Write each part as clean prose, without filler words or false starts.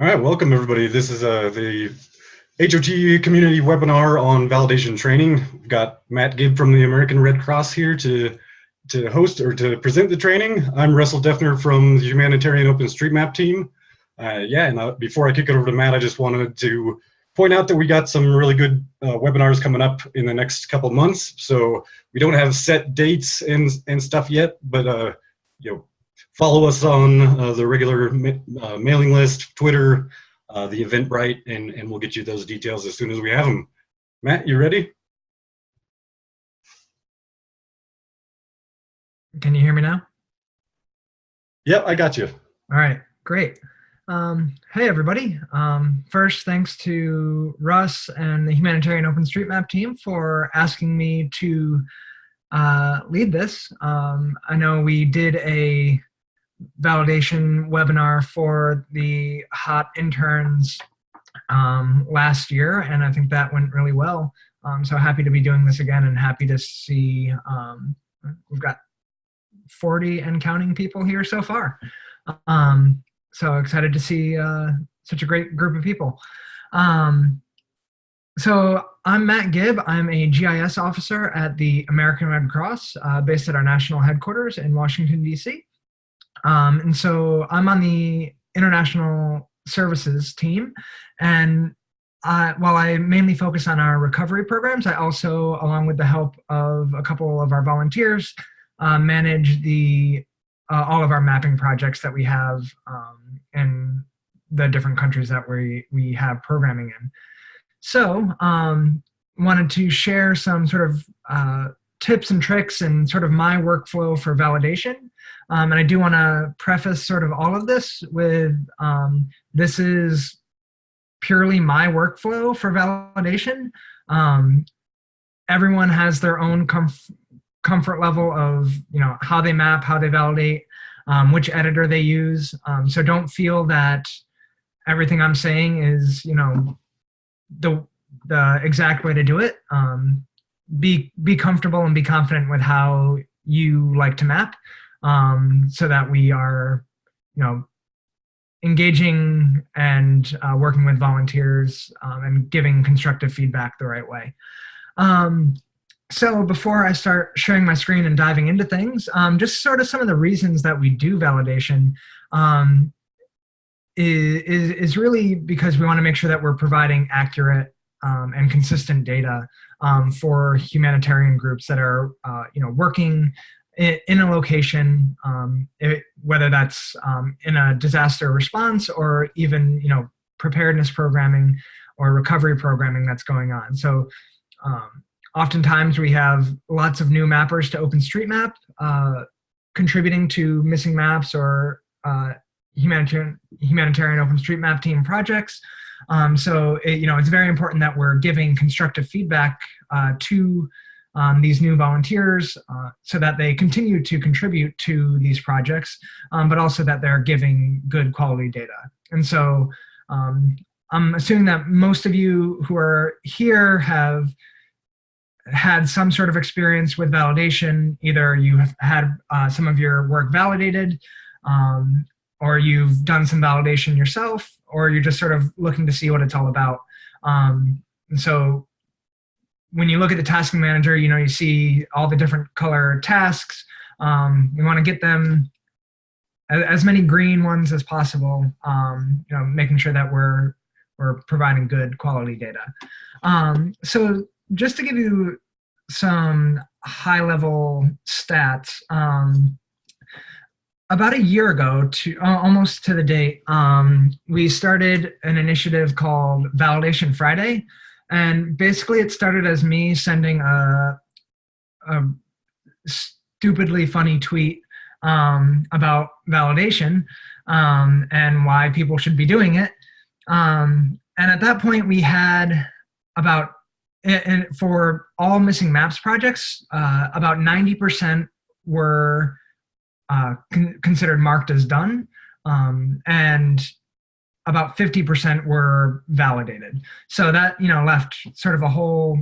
All right, welcome everybody. This is the HOT community webinar on validation training. We've got Matt Gibb from the American Red Cross here to host or to present the training. I'm Russell Defner from the Humanitarian OpenStreetMap team. Before I kick it over to Matt, I just wanted to point out that we got some really good webinars coming up in the next couple months. So we don't have set dates and stuff yet, but follow us on the regular mailing list, Twitter, the Eventbrite, and we'll get you those details as soon as we have them. Matt, you ready? Can you hear me now? Yep, I got you. All right, great. Hey, everybody. First, thanks to Russ and the Humanitarian OpenStreetMap team for asking me to lead this. I know we did a validation webinar for the hot interns last year, and I think that went really well. So happy to be doing this again, and happy to see we've got 40 and counting people here so far. So excited to see such a great group of people. So I'm Matt Gibb. I'm a GIS officer at the American Red Cross, based at our national headquarters in Washington, D.C. And so I'm on the international services team, and while I mainly focus on our recovery programs, I also, along with the help of a couple of our volunteers, manage all of our mapping projects that we have in the different countries that we have programming in. So wanted to share some sort of tips and tricks and sort of my workflow for validation. And I do want to preface sort of all of this with this is purely my workflow for validation. Everyone has their own comfort level of how they map, how they validate, which editor they use. So don't feel that everything I'm saying is the exact way to do it. Be comfortable and be confident with how you like to map, so that we are engaging and working with volunteers and giving constructive feedback the right way. So before I start sharing my screen and diving into things, just sort of some of the reasons that we do validation is really because we want to make sure that we're providing accurate and consistent data for humanitarian groups that are working in a location, whether that's in a disaster response or even preparedness programming or recovery programming that's going on. So oftentimes we have lots of new mappers to OpenStreetMap contributing to missing maps or humanitarian OpenStreetMap team projects. So it's very important that we're giving constructive feedback to these new volunteers so that they continue to contribute to these projects, but also that they're giving good quality data. And so I'm assuming that most of you who are here have had some sort of experience with validation. Either you have had some of your work validated, or you've done some validation yourself, or you're just sort of looking to see what it's all about. And so when you look at the tasking manager, you see all the different color tasks. We want to get them as many green ones as possible, making sure that we're providing good quality data. So just to give you some high-level stats, about a year ago, almost to the date, we started an initiative called Validation Friday. And basically it started as me sending a stupidly funny tweet about validation and why people should be doing it. And at that point we had about, and for all missing maps projects, about 90% were considered marked as done, and about 50% were validated. So that left sort of a whole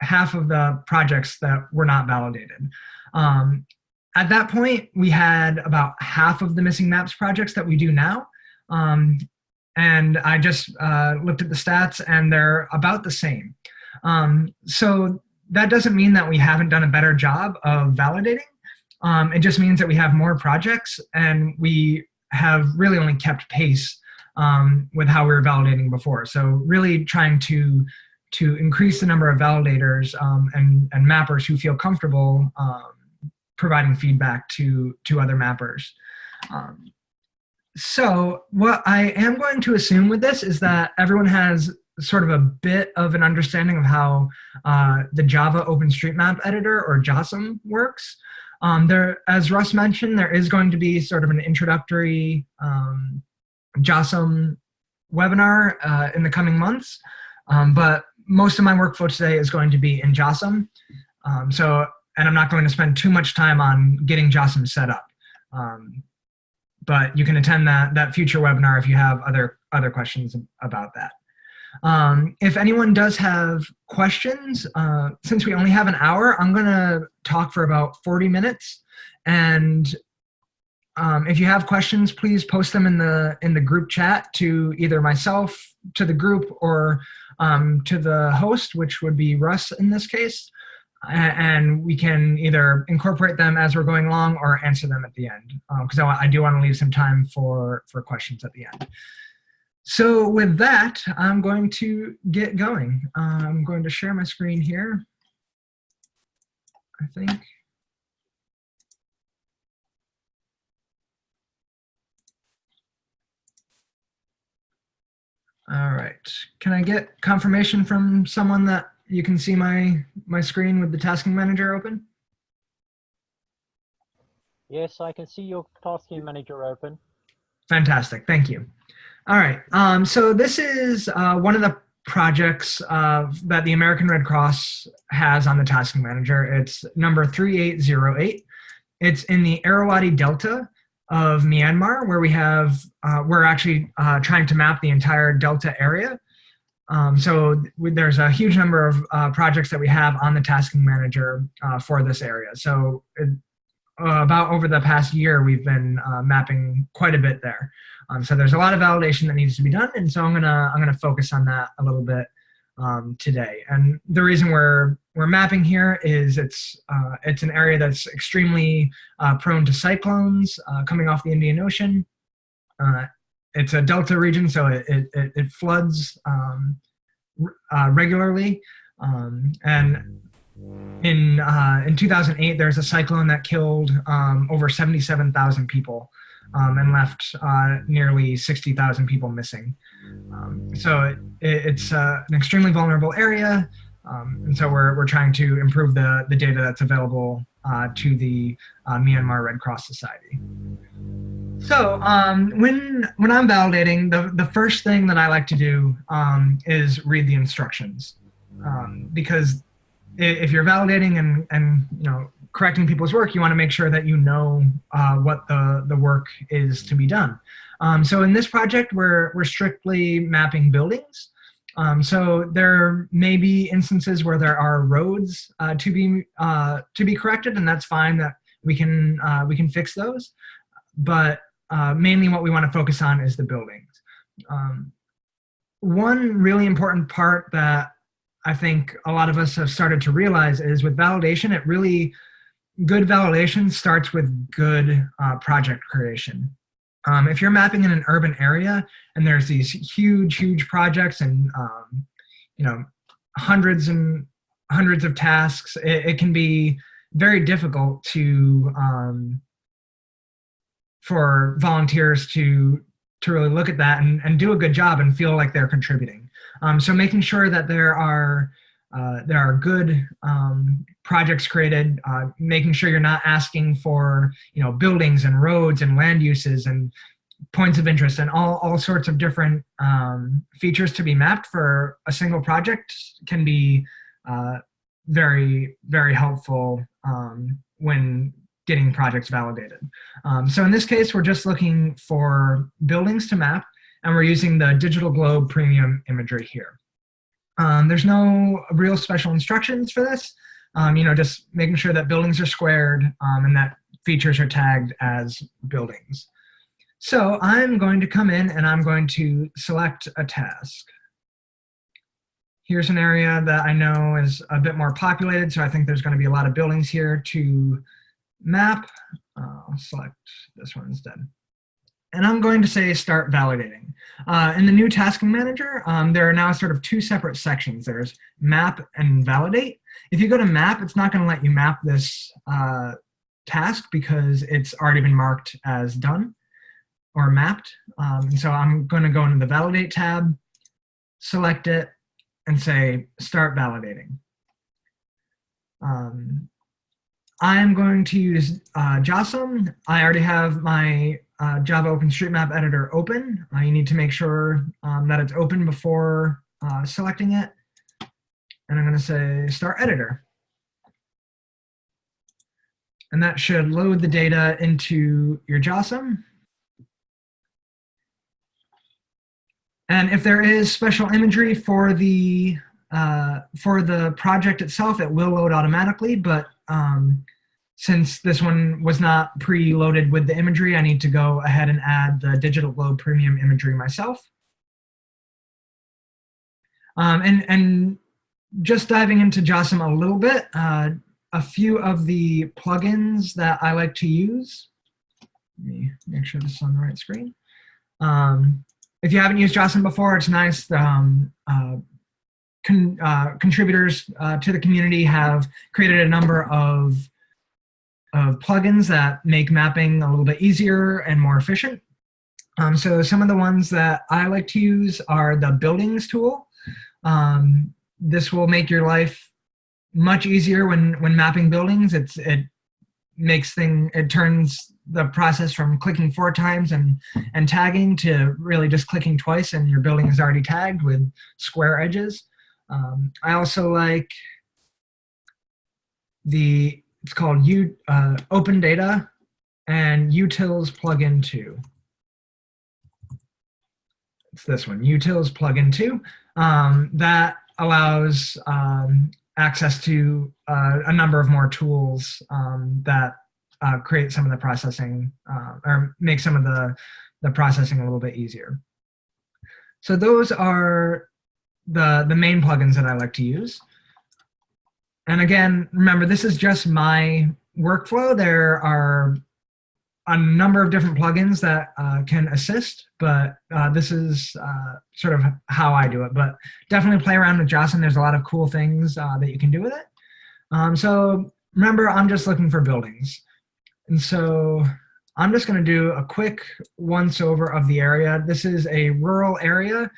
half of the projects that were not validated. At that point, we had about half of the missing maps projects that we do now, and I just looked at the stats, and they're about the same. So that doesn't mean that we haven't done a better job of validating. It just means that we have more projects, and we have really only kept pace with how we were validating before. So really trying to increase the number of validators and mappers who feel comfortable providing feedback to other mappers. So what I am going to assume with this is that everyone has sort of a bit of an understanding of how the Java OpenStreetMap editor, or JOSM, works. As Russ mentioned, there is going to be sort of an introductory JOSM webinar in the coming months, but most of my workflow today is going to be in JOSM. And I'm not going to spend too much time on getting JOSM set up. But you can attend that future webinar if you have other questions about that. If anyone does have questions, since we only have an hour, I'm going to talk for about 40 minutes. And if you have questions, please post them in the group chat to either myself, to the group, or to the host, which would be Russ in this case. And we can either incorporate them as we're going along or answer them at the end, because I do want to leave some time for questions at the end. So with that, I'm going to get going. I'm going to share my screen here, I think. All right. Can I get confirmation from someone that you can see my screen with the tasking manager open? Yes, I can see your tasking manager open. Fantastic, thank you. All right, so this is one of the projects that the American Red Cross has on the tasking manager. It's number 3808. It's in the Irrawaddy Delta of Myanmar, where we're actually trying to map the entire Delta area. So there's a huge number of projects that we have on the tasking manager for this area. So about over the past year, we've been mapping quite a bit there. So there's a lot of validation that needs to be done, and so I'm gonna focus on that a little bit today. And the reason we're mapping here is it's an area that's extremely prone to cyclones coming off the Indian Ocean. It's a delta region, so it floods regularly. And in 2008, there's a cyclone that killed over 77,000 people and left nearly 60,000 people missing. So it's an extremely vulnerable area, and so we're trying to improve the data that's available to the Myanmar Red Cross Society. So when I'm validating, the first thing that I like to do is read the instructions, because if you're validating and correcting people's work, you want to make sure that you know what the work is to be done. So in this project, we're strictly mapping buildings. So there may be instances where there are roads to be corrected, and that's fine. That we can fix those. But mainly what we want to focus on is the buildings. One really important part that I think a lot of us have started to realize is with validation, good validation starts with good project creation. If you're mapping in an urban area and there's these huge projects and hundreds and hundreds of tasks, it can be very difficult for volunteers to really look at that and do a good job and feel like they're contributing. So making sure that there are good projects created, making sure you're not asking for buildings and roads and land uses and points of interest and all sorts of different features to be mapped for a single project can be very, very helpful when getting projects validated. So in this case, we're just looking for buildings to map, and we're using the Digital Globe Premium imagery here. There's no real special instructions for this, just making sure that buildings are squared and that features are tagged as buildings. So I'm going to come in and I'm going to select a task. Here's an area that I know is a bit more populated, so I think there's going to be a lot of buildings here to map. I'll select this one instead. And I'm going to say start validating. In the new tasking manager, there are now sort of two separate sections. There's map and validate. If you go to map, it's not going to let you map this task because it's already been marked as done or mapped. So I'm going to go into the validate tab, select it, and say start validating. I'm going to use JOSM. I already have my Java OpenStreetMap editor open. You need to make sure that it's open before selecting it. And I'm going to say start editor. And that should load the data into your JOSM. And if there is special imagery for the project itself, it will load automatically, but since this one was not preloaded with the imagery, I need to go ahead and add the Digital Globe Premium imagery myself. And just diving into JOSM a little bit, a few of the plugins that I like to use. Let me make sure this is on the right screen. If you haven't used JOSM before, it's nice. Contributors to the community have created a number of plugins that make mapping a little bit easier and more efficient. So some of the ones that I like to use are the buildings tool. This will make your life much easier when mapping buildings. It turns the process from clicking 4 times and tagging to really just clicking twice and your building is already tagged with square edges. I also like it's called Open Data and Utils plugin 2. It's this one, Utils plugin 2. That allows access to a number of more tools that create some of the processing or make some of the processing a little bit easier. So those are the main plugins that I like to use. And again, remember, this is just my workflow. There are a number of different plugins that can assist, but this is sort of how I do it. But definitely play around with JOSM. There's a lot of cool things that you can do with it. So remember, I'm just looking for buildings. And so I'm just going to do a quick once-over of the area. This is a rural area,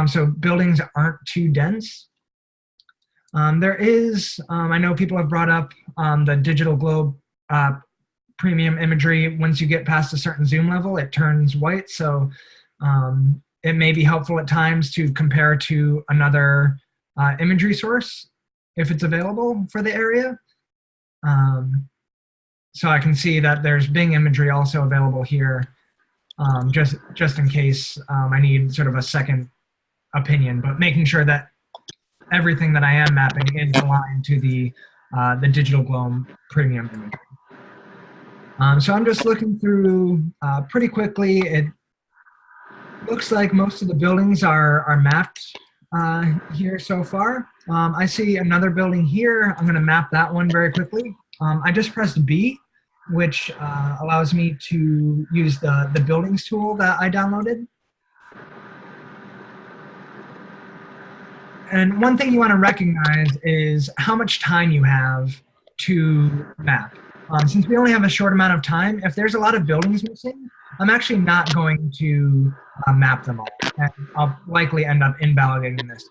so buildings aren't too dense. There is, I know people have brought up the Digital Globe Premium imagery. Once you get past a certain zoom level, it turns white. So it may be helpful at times to compare to another imagery source if it's available for the area. So I can see that there's Bing imagery also available here, just in case I need sort of a second opinion, but making sure that everything that I am mapping is aligned to the Digital Globe Premium imagery. So I'm just looking through pretty quickly. It looks like most of the buildings are mapped here so far. I see another building here. I'm going to map that one very quickly. I just pressed B, which allows me to use the buildings tool that I downloaded. And one thing you want to recognize is how much time you have to map. Since we only have a short amount of time, if there's a lot of buildings missing, I'm actually not going to map them all. And I'll likely end up invalidating this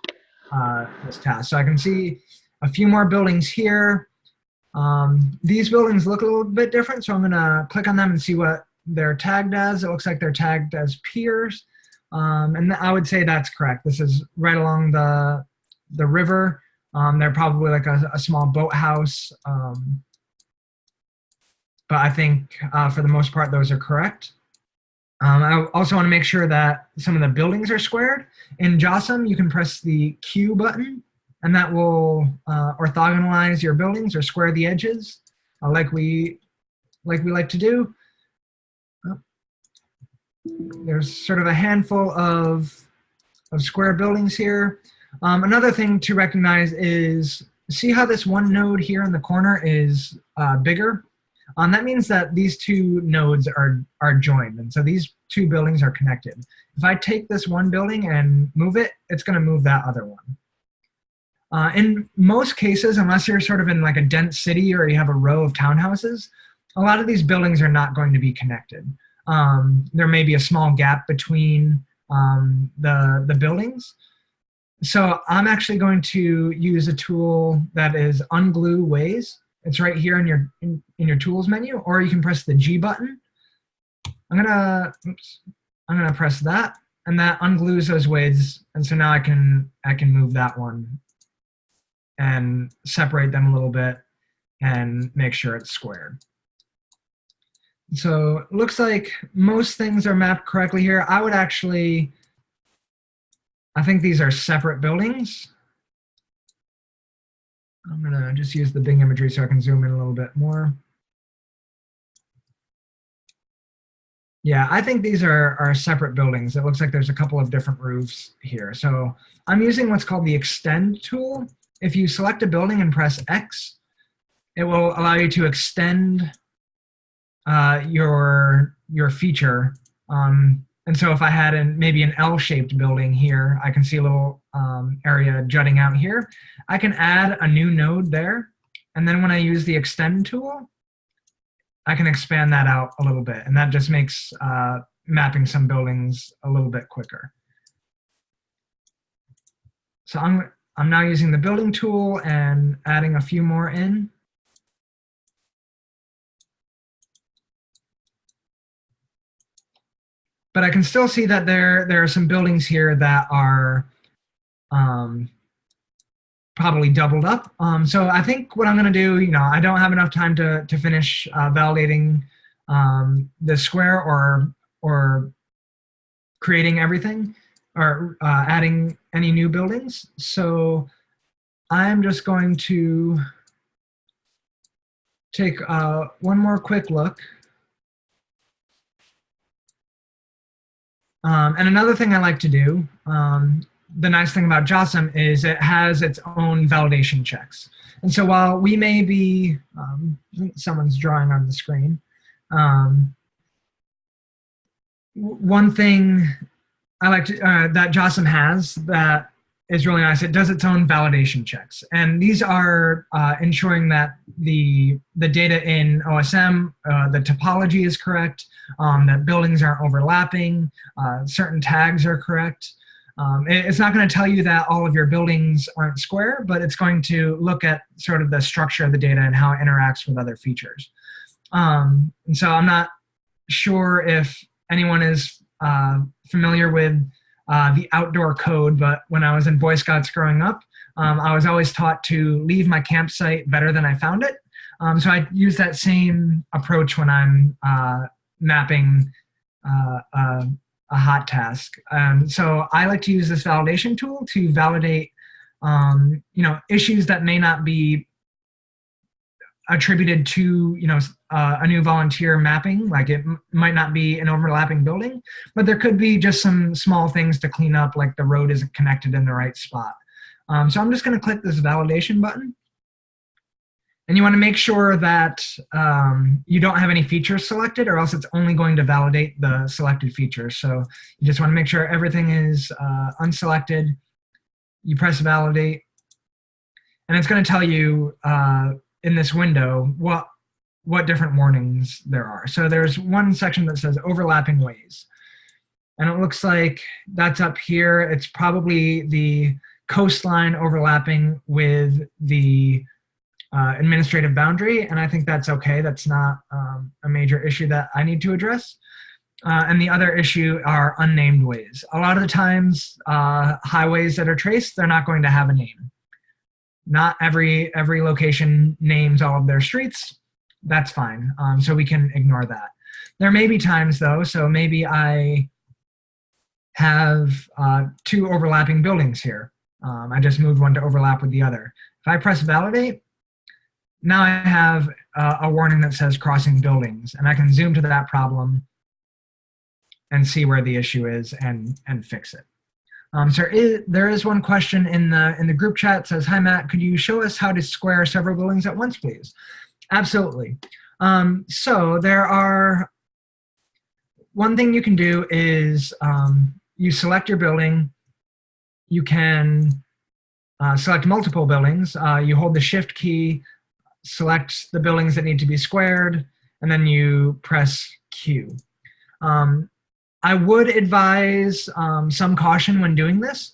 task. So I can see a few more buildings here. These buildings look a little bit different, so I'm going to click on them and see what they're tagged as. It looks like they're tagged as piers. And I would say that's correct. This is right along the river. They're probably like a small boathouse. But I think for the most part, those are correct. I also want to make sure that some of the buildings are squared. In JOSM, you can press the Q button, and that will orthogonalize your buildings or square the edges, like we like to do. there's sort of a handful of square buildings here. Another thing to recognize is, see how this one node here in the corner is bigger? That means that these two nodes are joined, and so these two buildings are connected. If I take this one building and move it, it's going to move that other one. In most cases, unless you're sort of in like a dense city or you have a row of townhouses, a lot of these buildings are not going to be connected. There may be a small gap between the buildings. So I'm actually going to use a tool that is unglue ways. It's right here in your tools menu, or you can press the G button. I'm gonna press that, and that unglues those ways. And so now I can move that one and separate them a little bit and make sure it's squared. So it looks like most things are mapped correctly here. I think these are separate buildings. I'm gonna just use the Bing imagery so I can zoom in a little bit more. Yeah, I think these are separate buildings. It looks like there's a couple of different roofs here. So I'm using what's called the extend tool. If you select a building and press X, it will allow you to extend your feature. And so if I had maybe an L-shaped building here, I can see a little area jutting out here. I can add a new node there. And then when I use the extend tool, I can expand that out a little bit. And that just makes mapping some buildings a little bit quicker. So I'm now using the building tool and adding a few more in. But I can still see that there are some buildings here that are probably doubled up. So I think what I'm going to do, I don't have enough time to finish validating the square or creating everything or adding any new buildings. So I'm just going to take one more quick look. And another thing I like to do, the nice thing about JOSM is it has its own validation checks. And so while we may be, someone's drawing on the screen, one thing I like to, that JOSM has that is really nice, it does its own validation checks. And these are ensuring that the data in OSM, the topology is correct, that buildings aren't overlapping, certain tags are correct. It's not going to tell you that all of your buildings aren't square, but it's going to look at sort of the structure of the data and how it interacts with other features. And so I'm not sure if anyone is familiar with the outdoor code, but when I was in Boy Scouts growing up, I was always taught to leave my campsite better than I found it. So I use that same approach when I'm mapping a hot task. So I like to use this validation tool to validate issues that may not be attributed to a new volunteer mapping, like it might not be an overlapping building, but there could be just some small things to clean up, like the road isn't connected in the right spot. So I'm just going to click this validation button, and you want to make sure that you don't have any features selected, or else it's only going to validate the selected features. So you just want to make sure everything is unselected. You press validate, and it's going to tell you in this window what different warnings there are. So there's one section that says overlapping ways. And it looks like that's up here. It's probably the coastline overlapping with the administrative boundary. And I think that's okay. That's not a major issue that I need to address. And the other issue are unnamed ways. A lot of the times, highways that are traced, they're not going to have a name. Not every location names all of their streets. That's fine. So we can ignore that. There may be times though, so maybe I have two overlapping buildings here. I just moved one to overlap with the other. If I press validate, now I have a warning that says crossing buildings, and I can zoom to that problem and see where the issue is and fix it. So there is one question in the group chat. It says, "Hi Matt, could you show us how to square several buildings at once, please?" Absolutely. So there are, one thing you can do is you select your building. You can select multiple buildings. You hold the Shift key, select the buildings that need to be squared, and then you press Q. I would advise some caution when doing this,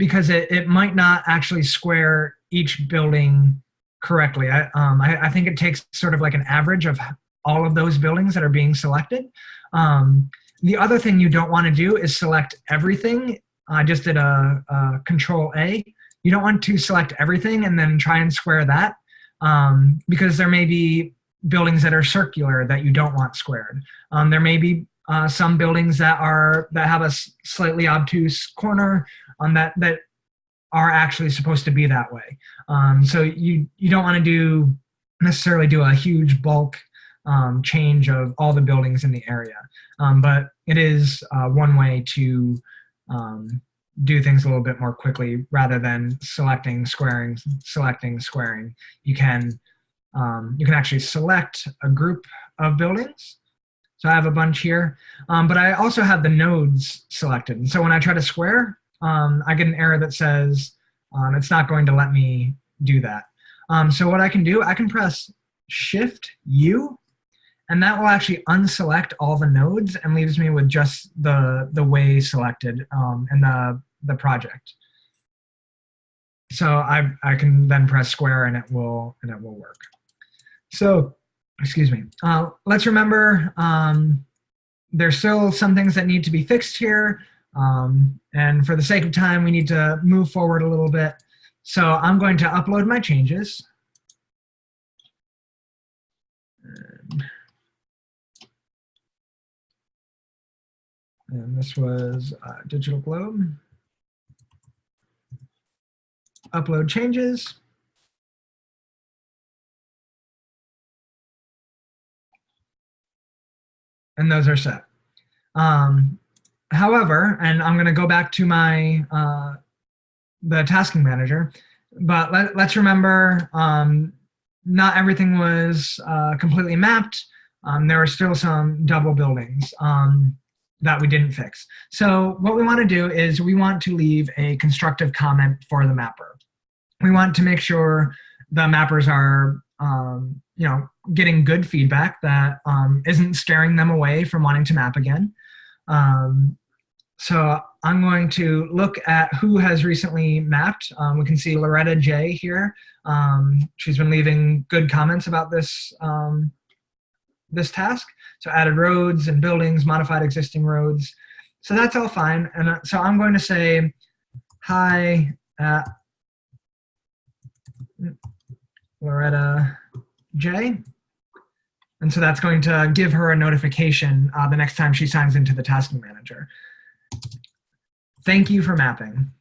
because it might not actually square each building correctly. I think it takes sort of like an average of all of those buildings that are being selected. The other thing you don't want to do is select everything. I just did a Control A. You don't want to select everything and then try and square that, because there may be buildings that are circular that you don't want squared. There may be some buildings that have a slightly obtuse corner that are actually supposed to be that way. So you don't want to necessarily do a huge bulk change of all the buildings in the area. But it is one way to do things a little bit more quickly rather than selecting, squaring. You can actually select a group of buildings. So I have a bunch here, but I also have the nodes selected. And so when I try to square, I get an error that says it's not going to let me do that. So what I can do, I can press Shift U, and that will actually unselect all the nodes and leaves me with just the way selected in the project. So I can then press square and it will work. So, excuse me. Let's remember there's still some things that need to be fixed here. And for the sake of time, we need to move forward a little bit. So I'm going to upload my changes. And this was Digital Globe. Upload changes. And those are set. However, and I'm going to go back to my the tasking manager, but let's remember not everything was completely mapped. There were still some double buildings that we didn't fix. So what we want to do is we want to leave a constructive comment for the mapper. We want to make sure the mappers are getting good feedback that isn't scaring them away from wanting to map again. So I'm going to look at who has recently mapped. We can see Loretta J here. She's been leaving good comments about this, this task. So added roads and buildings, modified existing roads. So that's all fine. And so I'm going to say, hi, Loretta J. And so that's going to give her a notification the next time she signs into the tasking manager. Thank you for mapping.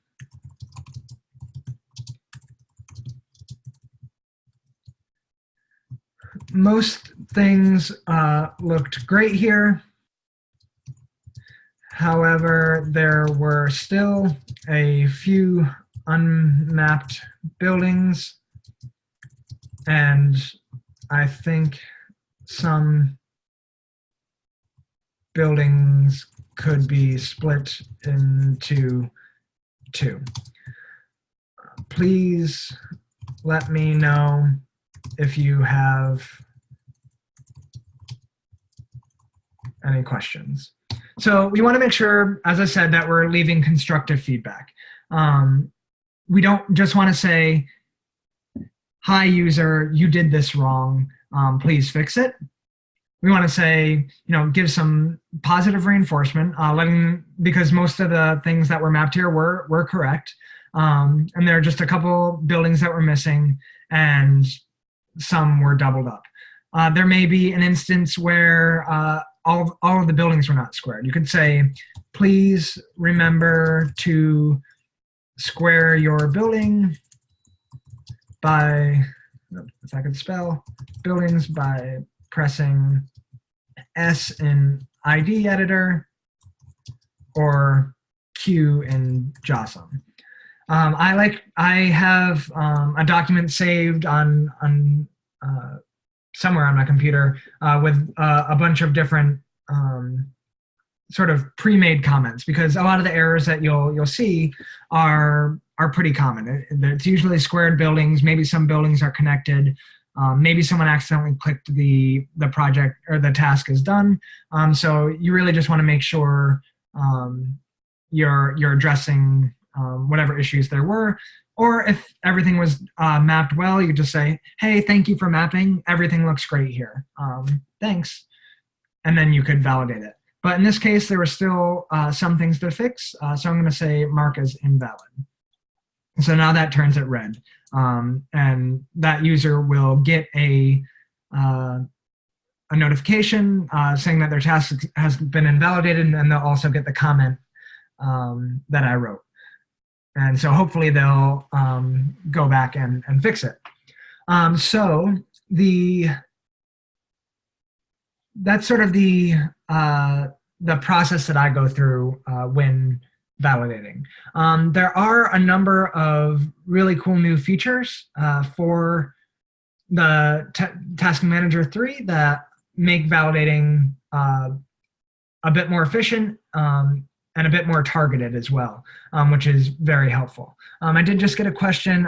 Most things looked great here. However, there were still a few unmapped buildings, and I think some buildings could be split into two. Please let me know if you have any questions. So we want to make sure, as I said, that we're leaving constructive feedback. We don't just want to say, hi user, you did this wrong, please fix it. We want to say, give some positive reinforcement, because most of the things that were mapped here were correct. And there are just a couple buildings that were missing and some were doubled up. There may be an instance where all of the buildings were not squared. You could say, please remember to square your building by, if I could spell, buildings by pressing S in ID editor or Q in JSON. I have a document saved on somewhere on my computer with a bunch of different sort of pre-made comments, because a lot of the errors that you'll see are pretty common. It's usually squared buildings. Maybe some buildings are connected. Maybe someone accidentally clicked the project or the task is done. So you really just want to make sure you're addressing whatever issues there were. Or if everything was mapped well, you just say, hey, thank you for mapping. Everything looks great here. Thanks. And then you could validate it. But in this case, there were still some things to fix. So I'm going to say mark as invalid. So now that turns it red. And that user will get a notification saying that their task has been invalidated, and they'll also get the comment that I wrote. And so hopefully they'll go back and fix it. So that's sort of the process that I go through when validating. There are a number of really cool new features for the Task Manager 3 that make validating a bit more efficient and a bit more targeted as well, which is very helpful. I did just get a question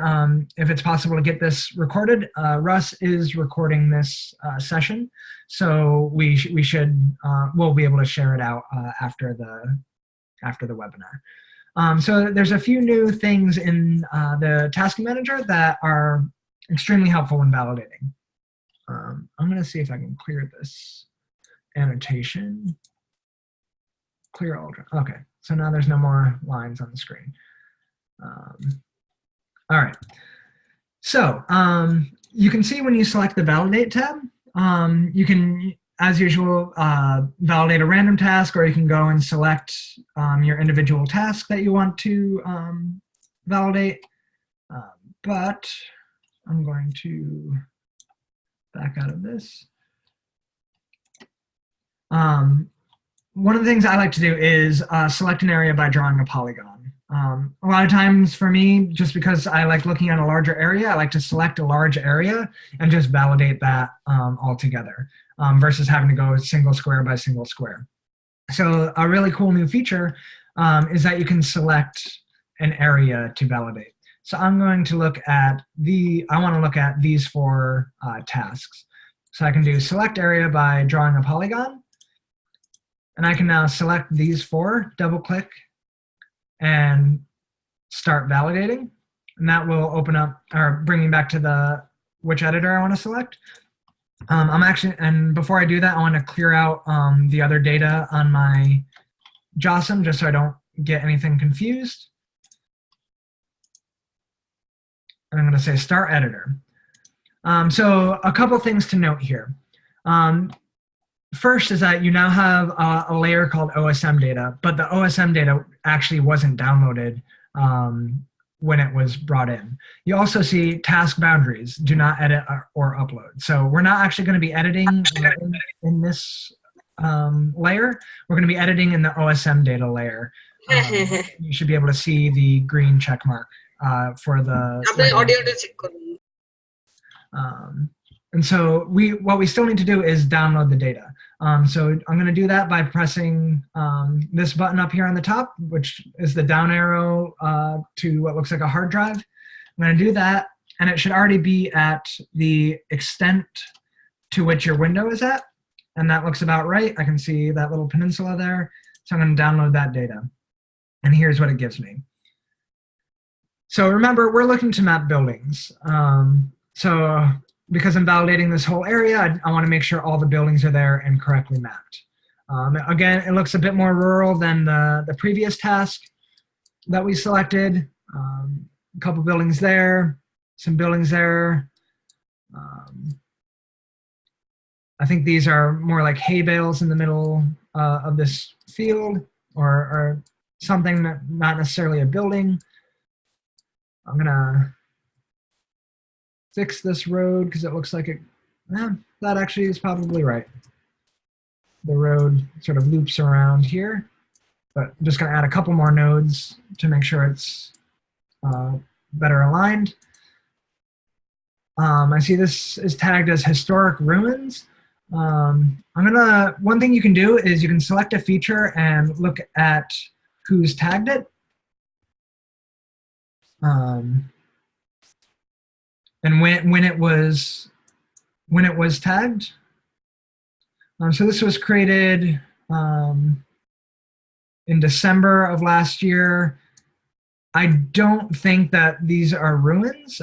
if it's possible to get this recorded. Russ is recording this session, so we'll be able to share it out after the webinar. So there's a few new things in the Task Manager that are extremely helpful when validating. I'm going to see if I can clear this annotation. Clear all. Okay, so now there's no more lines on the screen. All right, so you can see when you select the Validate tab, you can, as usual, validate a random task, or you can go and select your individual task that you want to validate. But I'm going to back out of this. One of the things I like to do is select an area by drawing a polygon. A lot of times for me, just because I like looking at a larger area, I like to select a large area and just validate that all together versus having to go single square by single square. So a really cool new feature is that you can select an area to validate. So I'm going to look at I want to look at these 4 tasks. So I can do select area by drawing a polygon. And I can now select these 4, double click, and start validating. And that will open up, or bring me back to which editor I want to select. And before I do that, I want to clear out the other data on my JSON just so I don't get anything confused. And I'm going to say start editor. So a couple things to note here. First is that you now have a layer called OSM Data, but the OSM Data actually wasn't downloaded when it was brought in. You also see task boundaries, do not edit or upload. So we're not actually going to be editing in this layer. We're going to be editing in the OSM Data layer. You should be able to see the green check mark for the and so what we still need to do is download the data. So I'm going to do that by pressing this button up here on the top, which is the down arrow to what looks like a hard drive. I'm going to do that, and it should already be at the extent to which your window is at, and that looks about right. I can see that little peninsula there, so I'm going to download that data, and here's what it gives me. So remember, we're looking to map buildings. Because I'm validating this whole area, I want to make sure all the buildings are there and correctly mapped. Again, it looks a bit more rural than the previous task that we selected. A couple buildings there, some buildings there. I think these are more like hay bales in the middle of this field, or something, not necessarily a building. I'm gonna fix this road because it looks like that actually is probably right. the road sort of loops around here, but I'm just going to add a couple more nodes to make sure it's better aligned. I see this is tagged as historic ruins. One thing you can do is you can select a feature and look at who's tagged it. And when it was tagged. So this was created in December of last year. I don't think that these are ruins.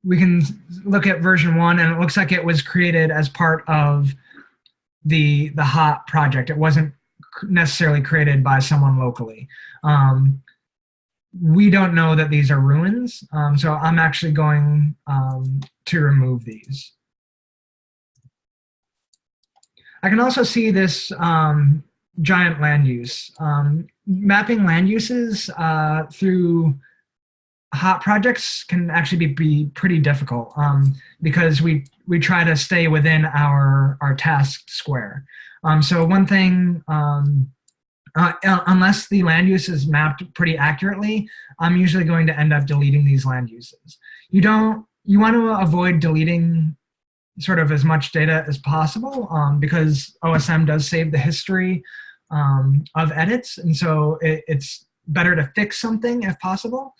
We can look at version 1, and it looks like it was created as part of the HOT project. It wasn't necessarily created by someone locally. We don't know that these are ruins, so I'm actually going to remove these. I can also see this giant land use. Mapping land uses through HOT projects can actually be pretty difficult because we try to stay within our task square. So one thing, unless the land use is mapped pretty accurately, I'm usually going to end up deleting these land uses. You want to avoid deleting sort of as much data as possible because OSM does save the history of edits, and so it's better to fix something if possible.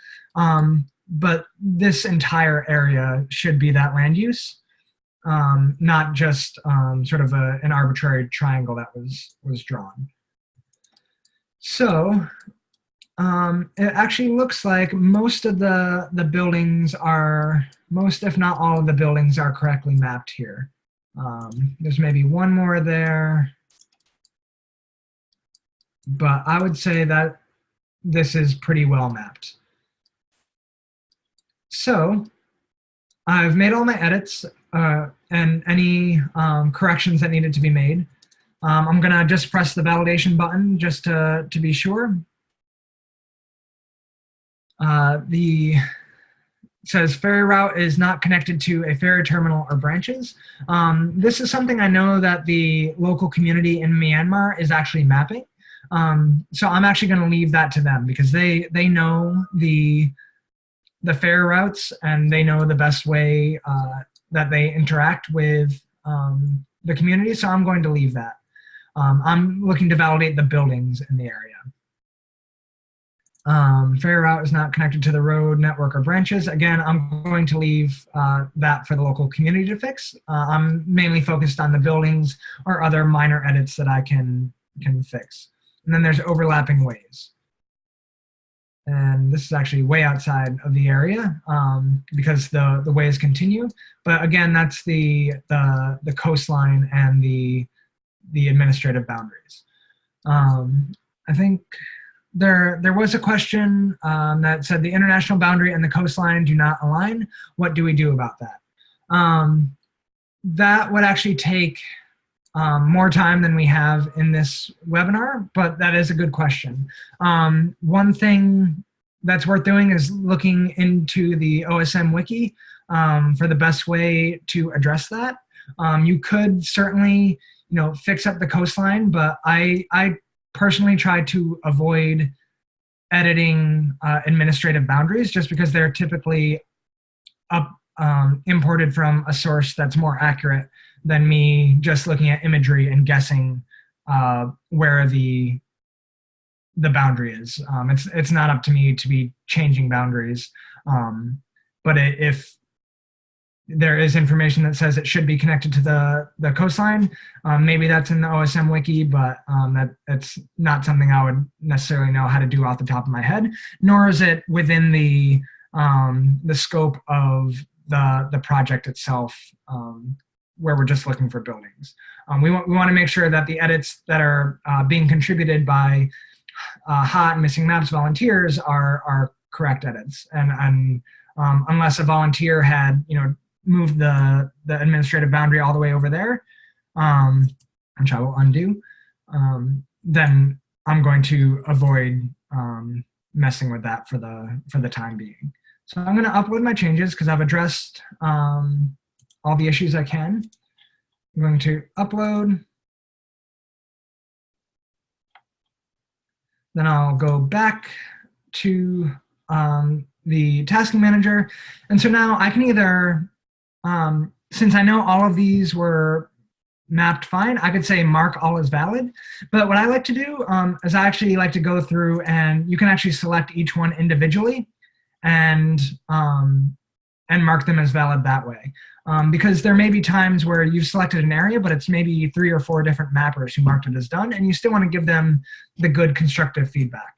But this entire area should be that land use, not just sort of an arbitrary triangle that was drawn. So it actually looks like most of the buildings are, most if not all of the buildings are correctly mapped here. There's maybe one more there, but I would say that this is pretty well mapped. So I've made all my edits and any corrections that needed to be made. I'm gonna just press the validation button just to be sure. It says ferry route is not connected to a ferry terminal or branches. This is something I know that the local community in Myanmar is actually mapping. So I'm actually going to leave that to them because they know the ferry routes and they know the best way that they interact with the community. So I'm going to leave that. I'm looking to validate the buildings in the area. Ferry route is not connected to the road, network, or branches. Again, I'm going to leave that for the local community to fix. I'm mainly focused on the buildings or other minor edits that I can fix. And then there's overlapping ways. And this is actually way outside of the area because the ways continue. But again, that's the coastline and the administrative boundaries. I think there was a question that said the international boundary and the coastline do not align. What do we do about that? That would actually take more time than we have in this webinar, but that is a good question. One thing that's worth doing is looking into the OSM Wiki for the best way to address that. You could certainly, fix up the coastline, but I personally try to avoid editing administrative boundaries just because they're typically imported from a source that's more accurate than me just looking at imagery and guessing where the boundary is. It's not up to me to be changing boundaries. But if there is information that says it should be connected to the coastline, maybe that's in the OSM Wiki, but that's not something I would necessarily know how to do off the top of my head, nor is it within the scope of the project itself, where we're just looking for buildings. We want to make sure that the edits that are being contributed by HOT and Missing Maps volunteers are correct edits. And unless a volunteer had moved the administrative boundary all the way over there, which I will undo, then I'm going to avoid messing with that for the time being. So I'm going to upload my changes because I've addressed all the issues I can. I'm going to upload. Then I'll go back to the tasking manager. And so now I can either, since I know all of these were mapped fine, I could say mark all as valid. But what I like to do is I actually like to go through, and you can actually select each one individually and mark them as valid that way. Because there may be times where you've selected an area, but it's maybe 3 or 4 different mappers who marked it as done, and you still want to give them the good constructive feedback.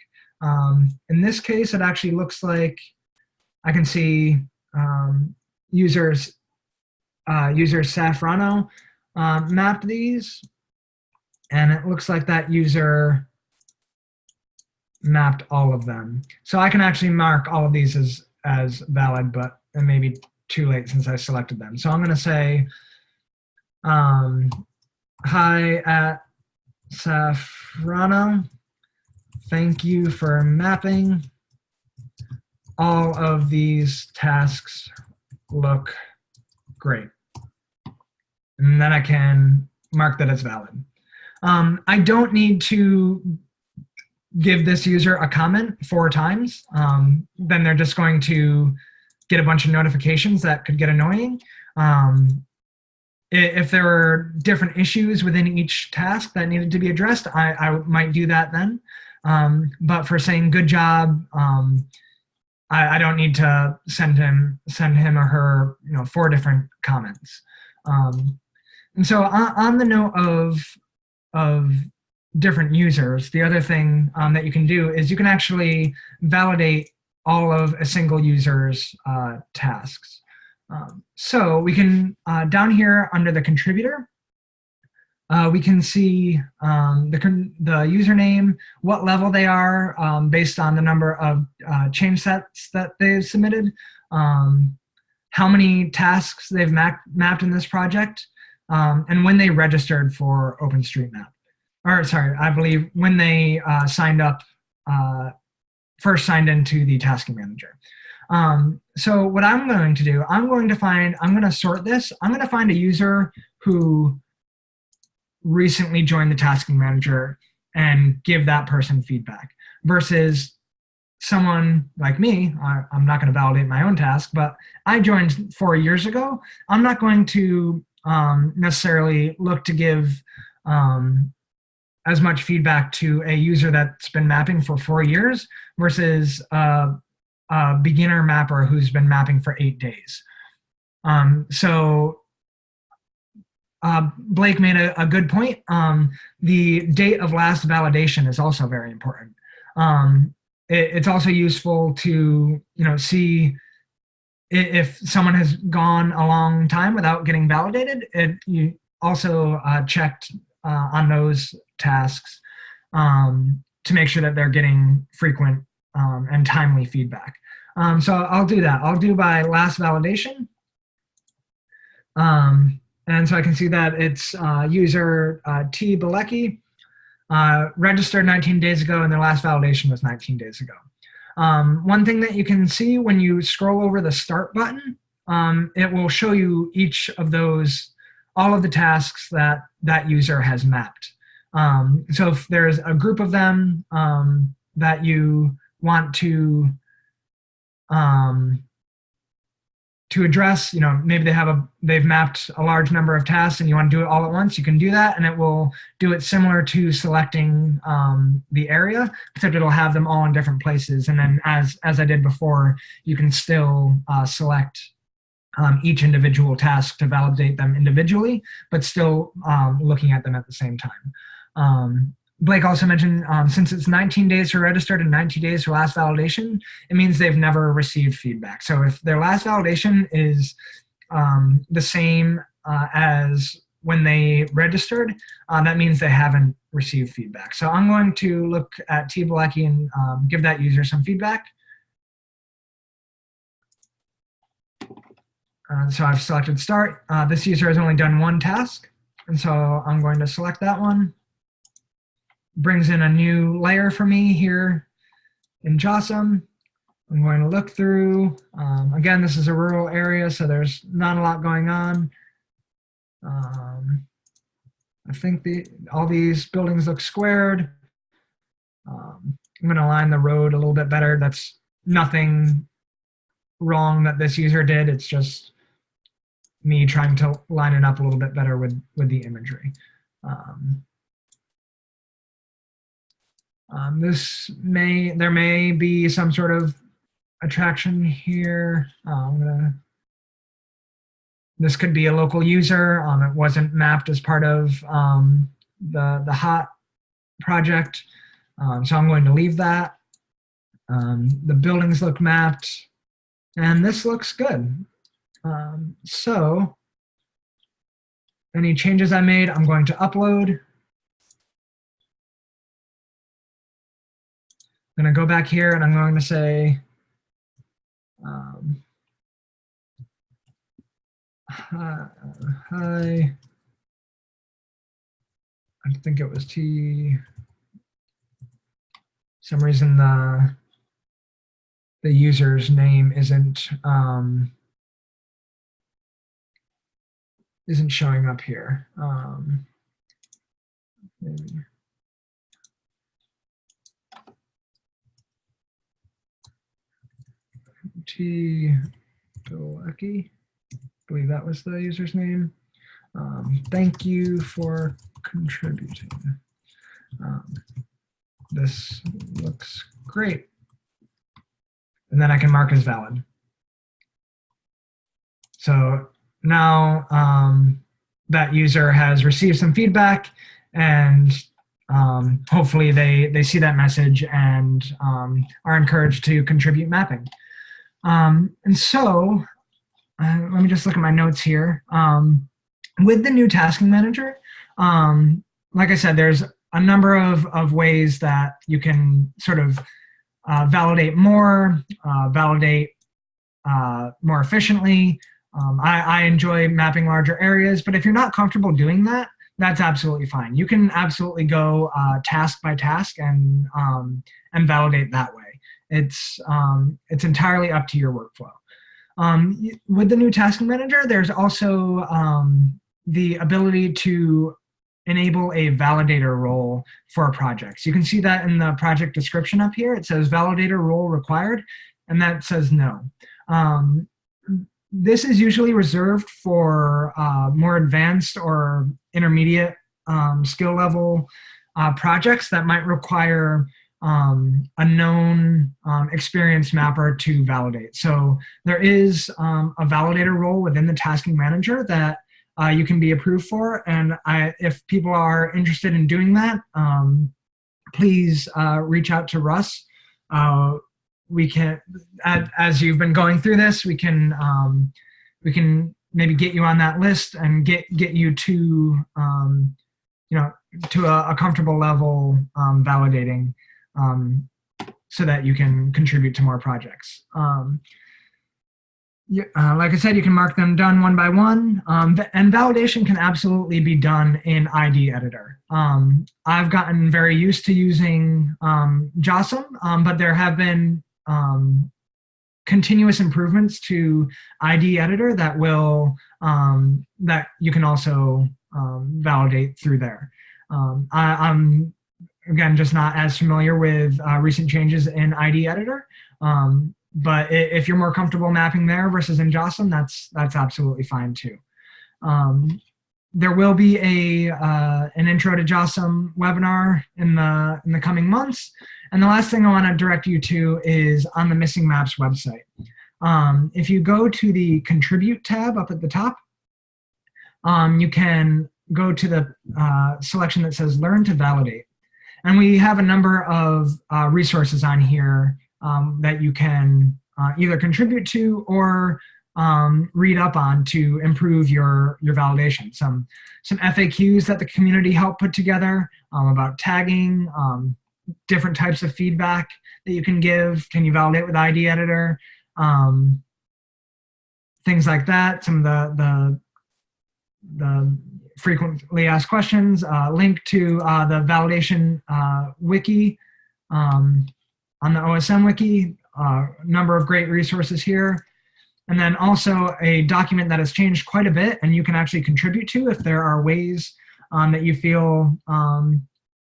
In this case, it actually looks like I can see user Safrano mapped these, and it looks like that user mapped all of them. So I can actually mark all of these as valid, but it may be too late since I selected them. So I'm going to say, hi at Safrano, thank you for mapping. All of these tasks look great. And then I can mark that as valid. I don't need to give this user a comment 4 times. Then they're just going to get a bunch of notifications that could get annoying. If there were different issues within each task that needed to be addressed, I might do that then. But for saying good job, I don't need to send him or her 4 different comments. And so on the note of different users, the other thing that you can do is you can actually validate all of a single user's tasks. So we can, down here under the contributor, we can see the username, what level they are based on the number of change sets that they've submitted, how many tasks they've mapped in this project, and when they registered for OpenStreetMap. Or sorry, I believe when they first signed into the tasking manager. So what I'm going to do, I'm going to sort this. I'm going to find a user who recently joined the tasking manager and give that person feedback versus someone like me. I'm not going to validate my own task, but I joined 4 years ago. I'm not going to necessarily look to give as much feedback to a user that's been mapping for 4 years versus a beginner mapper who's been mapping for 8 days. So Blake made a good point. The date of last validation is also very important. It's also useful to see if someone has gone a long time without getting validated. You also checked on those tasks to make sure that they're getting frequent and timely feedback. So I'll do that. I'll do by last validation. And so I can see that it's user T. Bilecki, registered 19 days ago, and their last validation was 19 days ago. One thing that you can see when you scroll over the start button, it will show you each of those, all of the tasks that that user has mapped. So if there's a group of them that you want to address, maybe they've mapped a large number of tasks and you want to do it all at once, you can do that, and it will do it similar to selecting the area, except it'll have them all in different places. And then as I did before, you can still select each individual task to validate them individually, but still looking at them at the same time. Blake also mentioned, since it's 19 days for registered and 90 days for last validation, it means they've never received feedback. So if their last validation is the same as when they registered, that means they haven't received feedback. So I'm going to look at T. Bilecki and give that user some feedback. So I've selected start. This user has only done 1 task, and so I'm going to select that one. Brings in a new layer for me here in JOSM. I'm going to look through. Again, this is a rural area, so there's not a lot going on. I think all these buildings look squared. I'm going to align the road a little bit better. That's nothing wrong that this user did. It's just me trying to line it up a little bit better with the imagery. There may be some sort of attraction here. This could be a local user. It wasn't mapped as part of the hot project, so I'm going to leave that. The buildings look mapped, and this looks good. So any changes I made, I'm going to upload. I'm going to go back here, and I'm going to say, hi. I think it was T. For some reason the user's name isn't showing up here. Maybe. T. Bilecki. I believe that was the user's name. Thank you for contributing. This looks great. And then I can mark as valid. So now that user has received some feedback, and hopefully they see that message and are encouraged to contribute mapping. And so let me just look at my notes here. With the new tasking manager, like I said, there's a number of ways that you can sort of validate more, validate more efficiently. I enjoy mapping larger areas, but if you're not comfortable doing that, that's absolutely fine. You can absolutely go task by task and validate that way. It's entirely up to your workflow. With the new tasking manager, there's also the ability to enable a validator role for a project. So you can see that in the project description up here. It says validator role required, and that says no. This is usually reserved for more advanced or intermediate skill level projects that might require a known experienced mapper to validate. So there is a validator role within the tasking manager that you can be approved for, and if people are interested in doing that, please reach out to Russ. We can, as you've been going through this, we can maybe get you on that list and get you to you know, to a comfortable level validating, so that you can contribute to more projects. Like I said, you can mark them done one by one, and validation can absolutely be done in ID editor. I've gotten very used to using JOSM, but there have been continuous improvements to ID editor that will that you can also validate through there. I'm again just not as familiar with recent changes in ID editor. But if you're more comfortable mapping there versus in JOSM, that's absolutely fine too. There will be an intro to JOSM webinar in the coming months. And the last thing I want to direct you to is on the Missing Maps website. If you go to the Contribute tab up at the top, you can go to the selection that says Learn to Validate. And we have a number of resources on here that you can either contribute to or read up on to improve your validation. Some FAQs that the community helped put together about tagging, different types of feedback that you can give. Can you validate with ID editor? Things like that. Some of the frequently asked questions. Link to the validation wiki on the OSM Wiki, number of great resources here. And then also a document that has changed quite a bit and you can actually contribute to if there are ways that you feel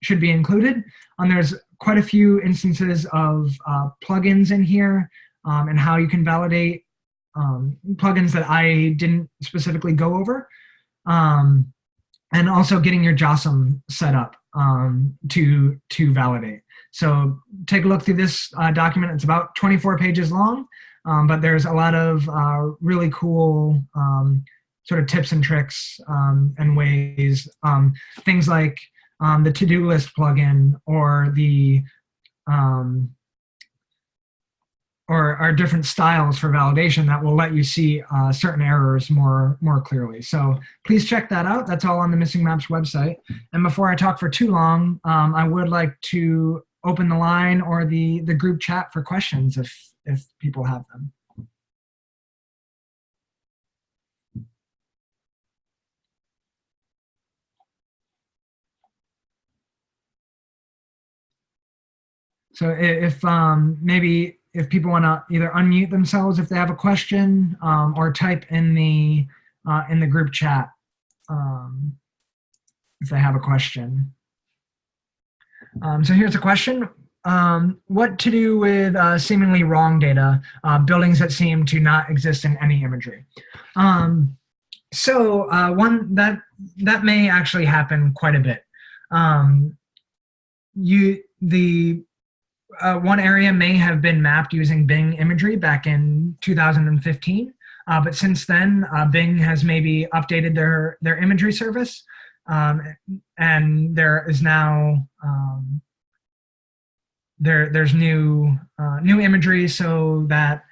should be included. There's quite a few instances of plugins in here and how you can validate plugins that I didn't specifically go over. And also getting your JOSM set up to validate. So take a look through this document. It's about 24 pages long, but there's a lot of really cool sort of tips and tricks and ways. Things like the to-do list plugin or the or are different styles for validation that will let you see certain errors more clearly. So please check that out. That's all on the Missing Maps website. And before I talk for too long, I would like to open the line or the group chat for questions if people have them. So if maybe if people want to either unmute themselves if they have a question or type in the group chat if they have a question. So here's a question. What to do with seemingly wrong data, buildings that seem to not exist in any imagery? So one that may actually happen quite a bit. One area may have been mapped using Bing imagery back in 2015, but since then, Bing has maybe updated their imagery service, and there is now there's new imagery so that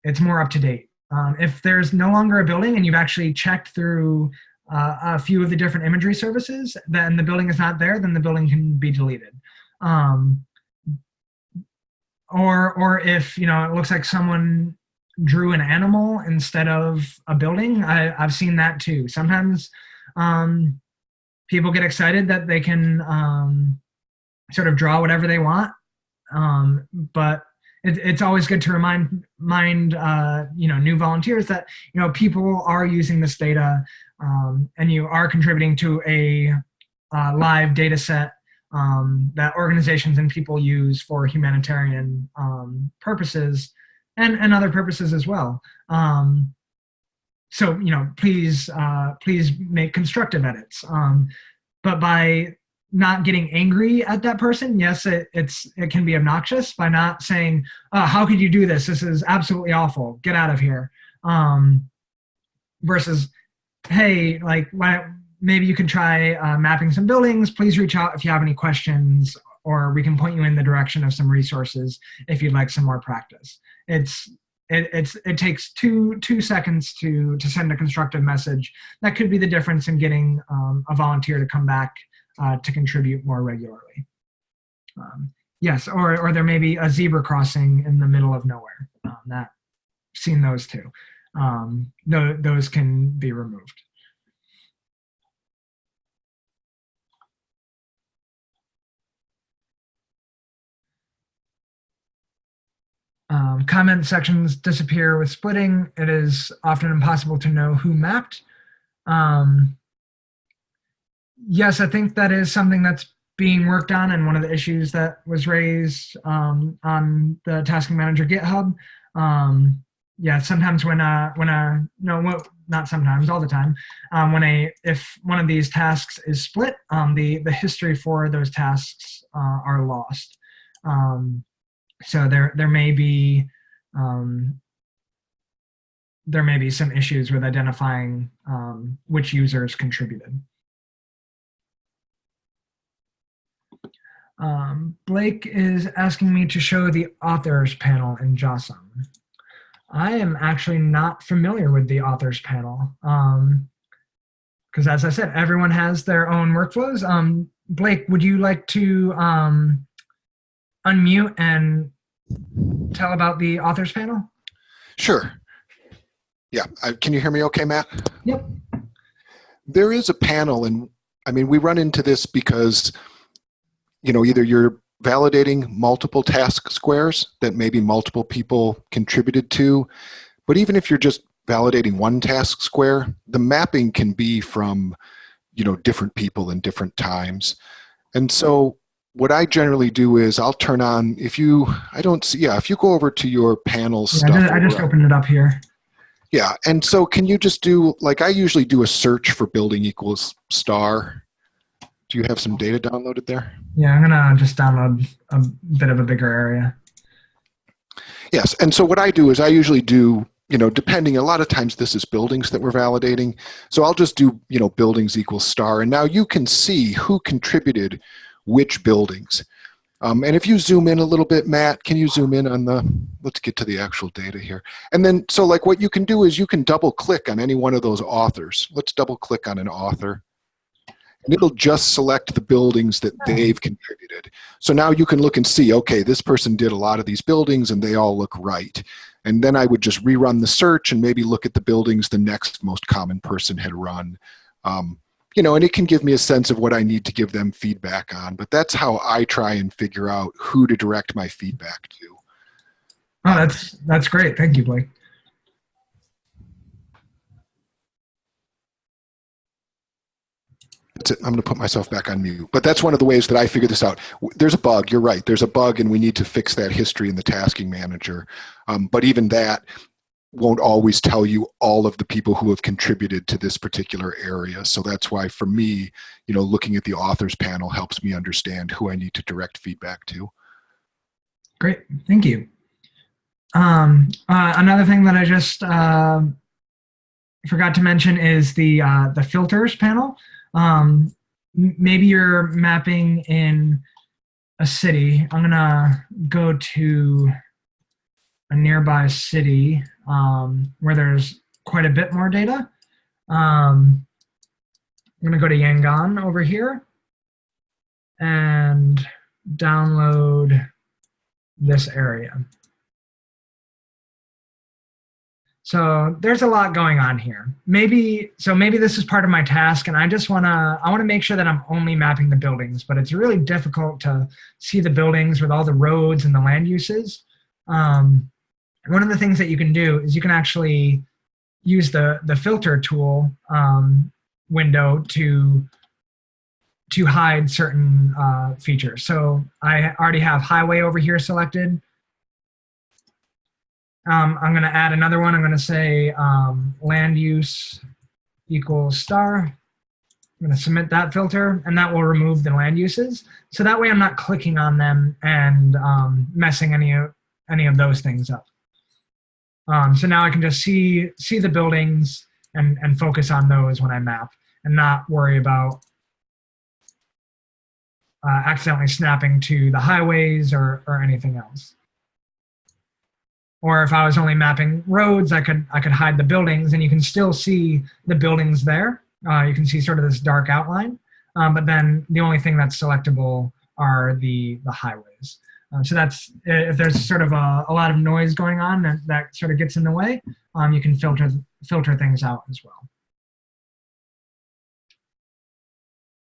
it's more up to date. If there's no longer a building and you've actually checked through a few of the different imagery services, then the building is not there, then the building can be deleted. Or if it looks like someone drew an animal instead of a building, I've seen that too. Sometimes people get excited that they can sort of draw whatever they want, but it's always good to remind new volunteers that people are using this data and you are contributing to a live data set that organizations and people use for humanitarian purposes and other purposes as well. So please make constructive edits. But by not getting angry at that person, yes, it can be obnoxious by not saying, how could you do this? This is absolutely awful. Get out of here. Versus, hey, maybe you can try mapping some buildings. Please reach out if you have any questions, or we can point you in the direction of some resources if you'd like some more practice. It takes two seconds to send a constructive message. That could be the difference in getting a volunteer to come back to contribute more regularly. Yes, or there may be a zebra crossing in the middle of nowhere. Seen those too. Those can be removed. Comment sections disappear with splitting. It is often impossible to know who mapped. Yes, I think that is something that's being worked on, and one of the issues that was raised on the Tasking Manager GitHub. Yeah, sometimes not sometimes, all the time, if one of these tasks is split, the history for those tasks are lost. So there may be some issues with identifying which users contributed. Blake is asking me to show the authors panel in JOSM. I am actually not familiar with the authors panel because, as I said, everyone has their own workflows. Blake, would you like to unmute and tell about the authors panel? Sure. Yeah. Can you hear me okay, Matt? Yep. There is a panel, and I mean, we run into this because, either you're validating multiple task squares that maybe multiple people contributed to. But even if you're just validating one task square, the mapping can be from, different people in different times. And so what I generally do is I'll turn on, if you go over to your panel stuff. I just opened it up here. Yeah, and so can you just do, I usually do a search for building equals star. Do you have some data downloaded there? Yeah, I'm gonna just download a bit of a bigger area. Yes, and so what I do is I usually do, depending, a lot of times this is buildings that we're validating. So I'll just do, buildings equals star. And now you can see who contributed which buildings. And if you zoom in a little bit, Matt, can you zoom in on let's get to the actual data here. And then, so what you can do is you can double click on any one of those authors. Let's double click on an author. And it'll just select the buildings that they've contributed. So now you can look and see, okay, this person did a lot of these buildings and they all look right. And then I would just rerun the search and maybe look at the buildings the next most common person had run. And it can give me a sense of what I need to give them feedback on. But that's how I try and figure out who to direct my feedback to. Oh, that's great. Thank you, Blake. That's it. I'm going to put myself back on mute. But that's one of the ways that I figure this out. There's a bug. You're right. There's a bug, and we need to fix that history in the tasking manager. But even that won't always tell you all of the people who have contributed to this particular area. So that's why, for me, looking at the authors panel helps me understand who I need to direct feedback to. Great. Thank you. Another thing that I just forgot to mention is the filters panel. Maybe you're mapping in a city. I'm gonna go to a nearby city where there's quite a bit more data. I'm gonna go to Yangon over here and download this area. So there's a lot going on here. Maybe this is part of my task, and I want to make sure that I'm only mapping the buildings, but it's really difficult to see the buildings with all the roads and the land uses. One of the things that you can do is you can actually use the filter tool window to hide certain features. So I already have highway over here selected. I'm going to add another one. I'm going to say land use equals star. I'm going to submit that filter, and that will remove the land uses. So that way I'm not clicking on them and messing any of those things up. So now I can just see the buildings and focus on those when I map and not worry about accidentally snapping to the highways or anything else. Or if I was only mapping roads, I could hide the buildings, and you can still see the buildings there. You can see sort of this dark outline, but then the only thing that's selectable are the highways. So that's, if there's sort of a lot of noise going on that sort of gets in the way, you can filter things out as well.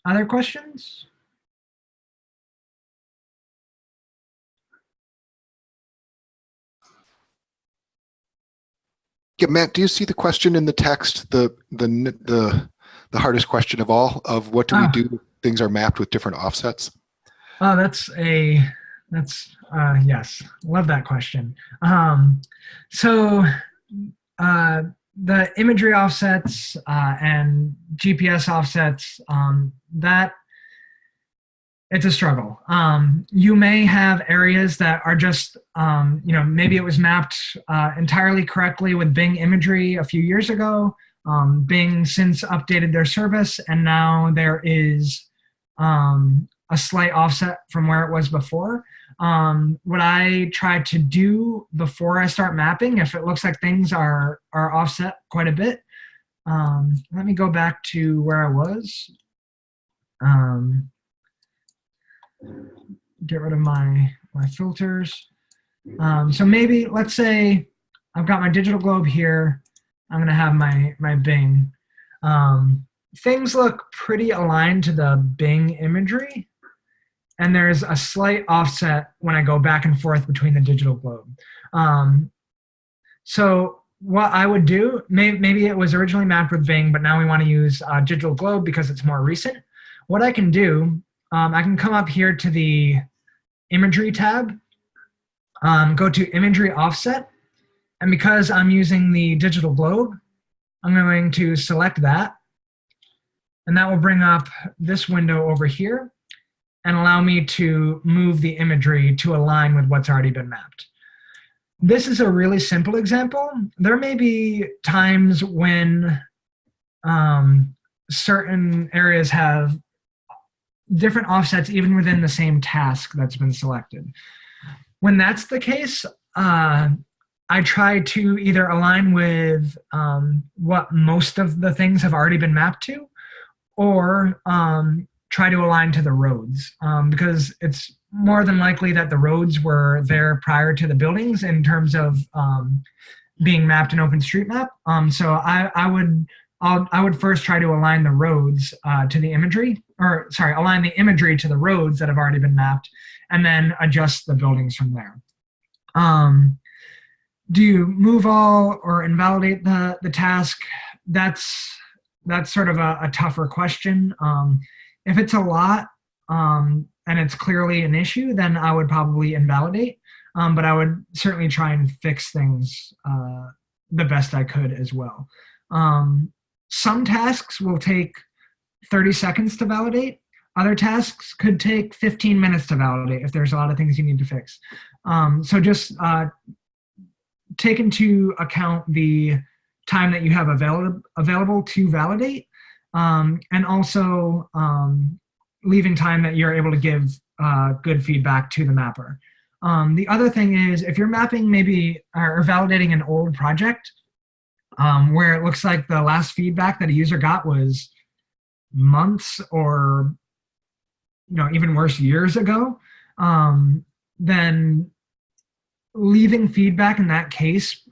Other questions? Yeah, Matt, do you see the question in the text, the hardest question of all, of what do we do? Things are mapped with different offsets. Oh, yes, love that question. So the imagery offsets and GPS offsets, that it's a struggle. You may have areas that are just, maybe it was mapped entirely correctly with Bing Imagery a few years ago. Bing since updated their service, and now there is a slight offset from where it was before. What I try to do before I start mapping, if it looks like things are offset quite a bit, let me go back to where I was. Get rid of my filters. So maybe, let's say I've got my digital globe here. I'm going to have my Bing. Things look pretty aligned to the Bing imagery. and there's a slight offset when I go back and forth between the digital globe. So what I would do, maybe it was originally mapped with Ving, but now we want to use digital globe because it's more recent. What I can do, I can come up here to the Imagery tab, go to Imagery Offset, and because I'm using the digital globe, I'm going to select that, and that will bring up this window over here and allow me to move the imagery to align with what's already been mapped. This is a really simple example. There may be times when certain areas have different offsets even within the same task that's been selected. When that's the case, I try to either align with what most of the things have already been mapped to, or try to align to the roads, because it's more than likely that the roads were there prior to the buildings in terms of being mapped in OpenStreetMap. So I would first try to align the roads to the imagery, or sorry, align the imagery to the roads that have already been mapped, and then adjust the buildings from there. Do you move all or invalidate the task? That's sort of a tougher question. If it's a lot and it's clearly an issue, then I would probably invalidate. But I would certainly try and fix things the best I could as well. Some tasks will take 30 seconds to validate. Other tasks could take 15 minutes to validate if there's a lot of things you need to fix. So just take into account the time that you have available to validate, and also leaving time that you're able to give good feedback to the mapper. The other thing is, if you're mapping maybe or validating an old project where it looks like the last feedback that a user got was months or even worse, years ago, then leaving feedback in that case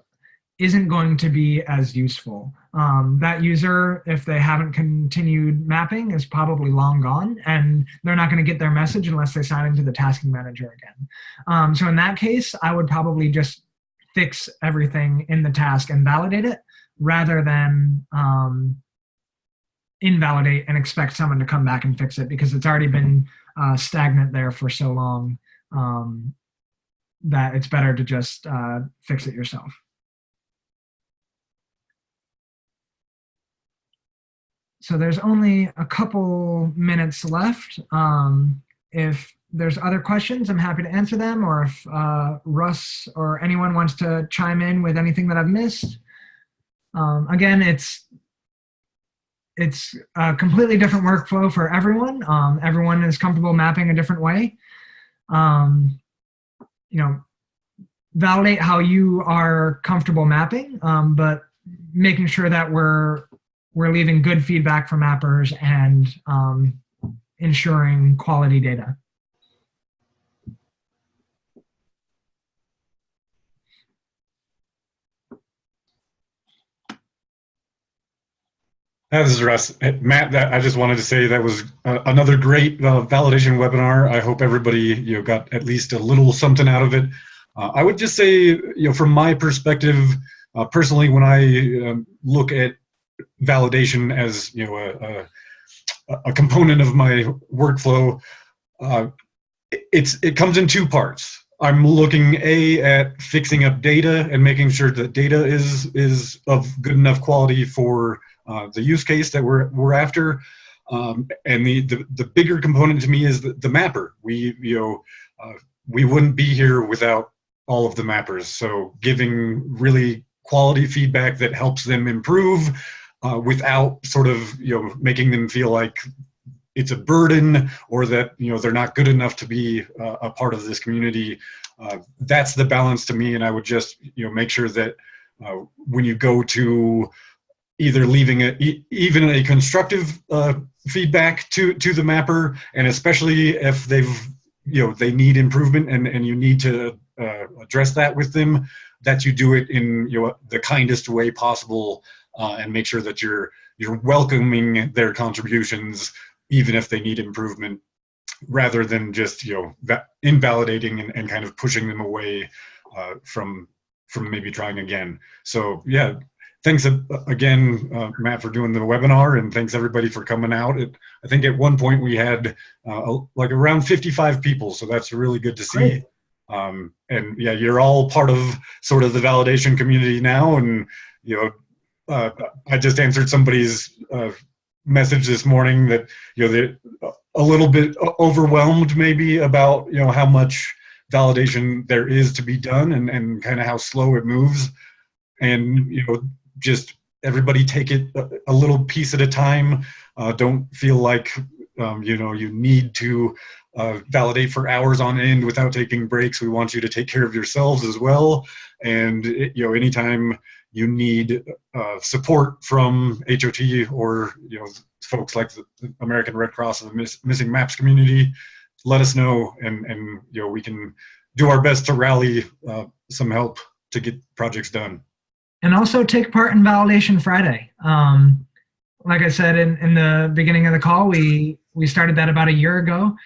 isn't going to be as useful. That user, if they haven't continued mapping, is probably long gone, and they're not going to get their message unless they sign into the tasking manager again. So in that case, I would probably just fix everything in the task and validate it, rather than invalidate and expect someone to come back and fix it, because it's already been stagnant there for so long that it's better to just fix it yourself. So there's only a couple minutes left. If there's other questions, I'm happy to answer them, or if Russ or anyone wants to chime in with anything that I've missed. Again, it's a completely different workflow for everyone. Everyone is comfortable mapping a different way. Validate how you are comfortable mapping, but making sure that we're leaving good feedback for mappers and ensuring quality data. This is Russ. Matt, I just wanted to say that was another great validation webinar. I hope everybody got at least a little something out of it. I would just say, from my perspective, personally, when I look at validation as a component of my workflow, it comes in two parts. I'm looking at fixing up data and making sure that data is of good enough quality for the use case that we're after, and the bigger component to me is the mapper. We wouldn't be here without all of the mappers. So giving really quality feedback that helps them improve without sort of making them feel like it's a burden, or that they're not good enough to be a part of this community. That's the balance to me, and I would just make sure that when you go to either leaving even a constructive feedback to the mapper, and especially if they need improvement and you need to address that with them, that you do it in the kindest way possible, and make sure that you're welcoming their contributions, even if they need improvement, rather than just, invalidating and kind of pushing them away from maybe trying again. So yeah, thanks again, Matt, for doing the webinar, and thanks everybody for coming out. I think at one point we had like around 55 people, so that's really good to see. And yeah, you're all part of sort of the validation community now, and I just answered somebody's message this morning that they're a little bit overwhelmed maybe about how much validation there is to be done, and kind of how slow it moves, and just everybody take it a little piece at a time. Don't feel like you need to validate for hours on end without taking breaks. We want you to take care of yourselves as well, and anytime you need support from HOT or folks like the American Red Cross and the Missing Maps community, let us know, and we can do our best to rally some help to get projects done. And also take part in Validation Friday. Like I said in the beginning of the call, we started that about a year ago.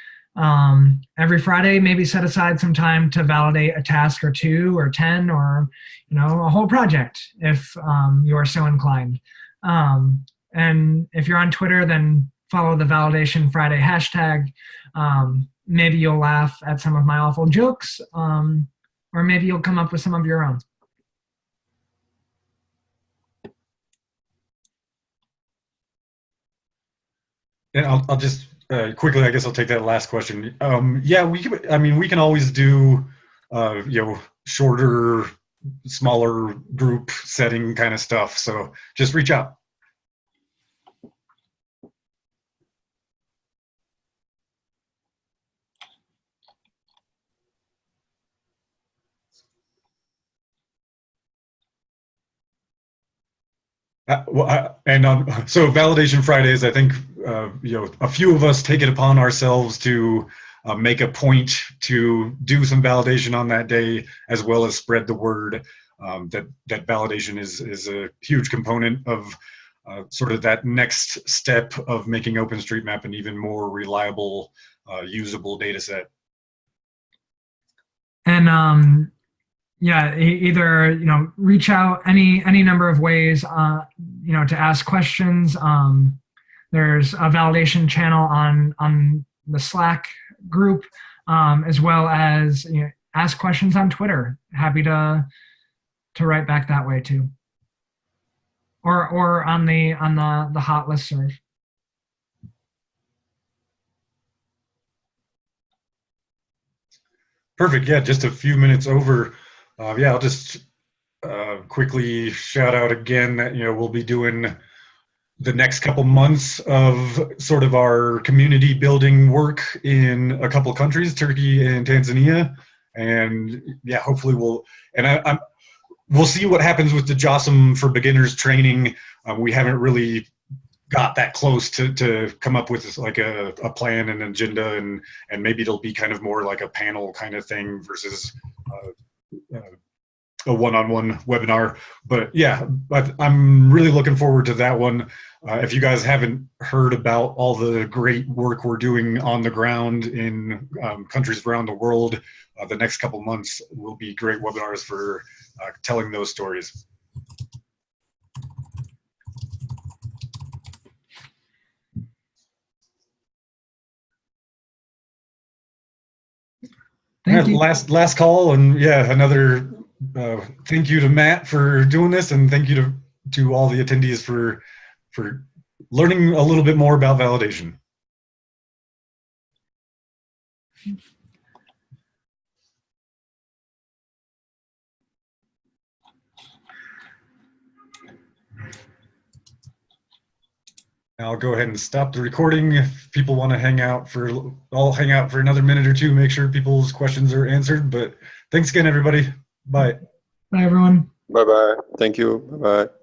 Every Friday, maybe set aside some time to validate a task or 2 or 10 or a whole project if you are so inclined. And if you're on Twitter, then follow the Validation Friday hashtag. Maybe you'll laugh at some of my awful jokes, or maybe you'll come up with some of your own. And I'll just quickly, I guess I'll take that last question. Yeah, we can always do shorter, smaller group setting kind of stuff. So just reach out. So Validation Fridays, I think a few of us take it upon ourselves to make a point to do some validation on that day, as well as spread the word that validation is a huge component of sort of that next step of making OpenStreetMap an even more reliable, usable data set. And yeah, either reach out any number of ways to ask questions. There's a validation channel on the Slack group, as well as ask questions on Twitter. Happy to write back that way too, or on the hot listserv. Perfect. Yeah, just a few minutes over. Yeah, I'll just quickly shout out again that we'll be doing the next couple months of sort of our community building work in a couple countries, Turkey and Tanzania, and yeah, hopefully we'll see what happens with the JOSM for Beginners training. We haven't really got that close to come up with like a plan and agenda, and maybe it'll be kind of more like a panel kind of thing versus a one-on-one webinar. But yeah, I'm really looking forward to that one. If you guys haven't heard about all the great work we're doing on the ground in countries around the world, the next couple months will be great webinars for telling those stories. Thank you. Last call, and yeah, another thank you to Matt for doing this, and thank you to all the attendees for learning a little bit more about validation. I'll go ahead and stop the recording. If people want to hang out I'll hang out for another minute or two, make sure people's questions are answered. But thanks again, everybody. Bye. Bye, everyone. Bye-bye. Thank you. Bye-bye.